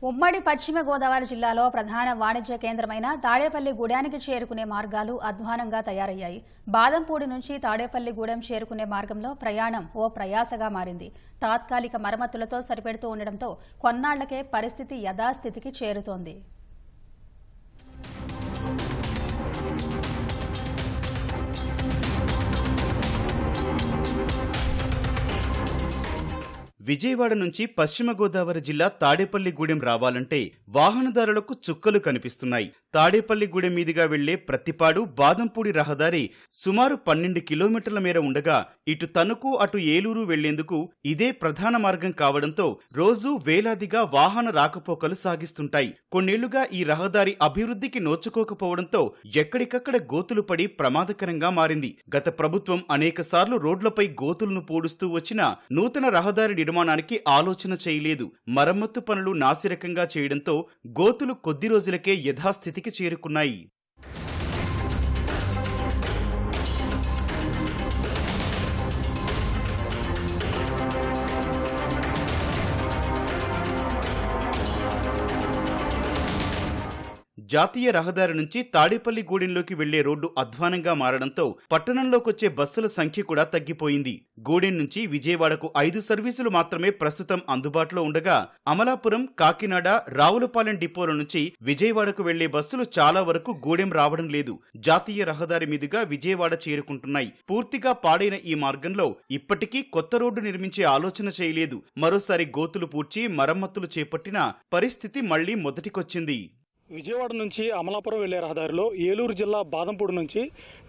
ఉమ్మడి పశ్చిమ గోదావరి జిల్లాలో ప్రధాన వాణిజ్య కేంద్రమైన తాడేపల్లిగూడెనికి చేరుకునే మార్గాలు అధ్వానంగా తయారయ్యాయి. బాదంపూడి నుంచి తాడేపల్లిగూడెం చేరుకునే మార్గంలో ప్రయాణం ఓ ప్రయాసగా మారింది. తాత్కాలిక మరమ్మతులతో సరిపెడుతూ ఉండడంతో కొన్నాళ్లకే పరిస్థితి యథాస్థితికి చేరుతోంది. విజయవాడ నుంచి పశ్చిమ గోదావరి జిల్లా తాడేపల్లిగూడెం రావాలంటే వాహనదారులకు చుక్కలు కనిపిస్తున్నాయి. తాడేపల్లిగూడెం మీదుగా వెళ్లే ప్రత్తిపాడు బాదంపూడి రహదారి సుమారు 12 కిలోమీటర్ల మేర ఉండగా ఇటు తణుకు అటు ఏలూరు వెళ్లేందుకు ఇదే ప్రధాన మార్గం కావడంతో రోజూ వేలాదిగా వాహన రాకపోకలు సాగిస్తుంటాయి. కొన్నేళ్లుగా ఈ రహదారి అభివృద్ధికి నోచుకోకపోవడంతో ఎక్కడికక్కడ గోతులు పడి ప్రమాదకరంగా మారింది. గత ప్రభుత్వం అనేకసార్లు రోడ్లపై గోతులను పూడుస్తూ వచ్చినా నూతన రహదారి నిర్మాణానికి ఆలోచన చేయలేదు. మరమ్మత్తు పనులు నాసిరకంగా చేయడంతో గోతులు కొద్ది రోజులకే యథాస్థితికి చేరుకున్నాయి. జాతీయ రహదారి నుంచి తాడేపల్లిగూడెంలోకి వెళ్లే రోడ్డు అధ్వానంగా మారడంతో పట్టణంలోకొచ్చే బస్సుల సంఖ్య కూడా తగ్గిపోయింది. గూడెం నుంచి విజయవాడకు 5 సర్వీసులు మాత్రమే ప్రస్తుతం అందుబాటులో ఉండగా అమలాపురం, కాకినాడ, రావులపాలెం డిపోల నుంచి విజయవాడకు వెళ్లే బస్సులు చాలా వరకు గూడెం రావడం లేదు. జాతీయ రహదారి మీదుగా విజయవాడ చేరుకుంటున్నాయి. పూర్తిగా పాడైన ఈ మార్గంలో ఇప్పటికీ కొత్త రోడ్డు నిర్మించే ఆలోచన చేయలేదు. మరోసారి గోతులు పూడ్చి మరమ్మతులు చేపట్టినా పరిస్థితి మళ్లీ మొదటికొచ్చింది. విజయవాడ నుంచి అమలాపురం వెళ్లే రహదారిలో ఏలూరు జిల్లా బాదంపూడి నుంచి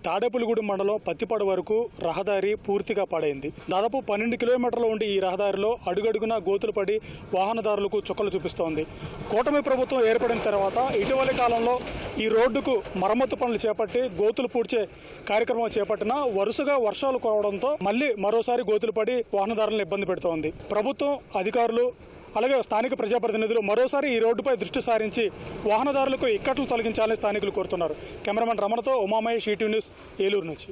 తాడేపల్లిగూడెం మండలం పత్తిపాడు వరకు రహదారి పూర్తిగా పాడైంది. దాదాపు 12 కిలోమీటర్లు ఉండి ఈ రహదారిలో అడుగడుగునా గోతులు పడి వాహనదారులకు చుక్కలు చూపిస్తోంది. కూటమి ప్రభుత్వం ఏర్పడిన తర్వాత ఇటీవలి కాలంలో ఈ రోడ్డుకు మరమ్మతు పనులు చేపట్టి గోతులు పూడ్చే కార్యక్రమం చేపట్టినా వరుసగా వర్షాలు కురవడంతో మరోసారి గోతులు పడి వాహనదారులను ఇబ్బంది పెడుతోంది. ప్రభుత్వం, అధికారులు అలాగే స్థానిక ప్రజాప్రతినిధులు మరోసారి ఈ రోడ్డుపై దృష్టి సారించి వాహనదారులకు ఇక్కట్లు తొలగించాలని స్థానికులు కోరుతున్నారు. కెమెరామెన్ రమణతో ఉమామహేష్, ఈటీవీ న్యూస్, ఏలూరు నుంచి.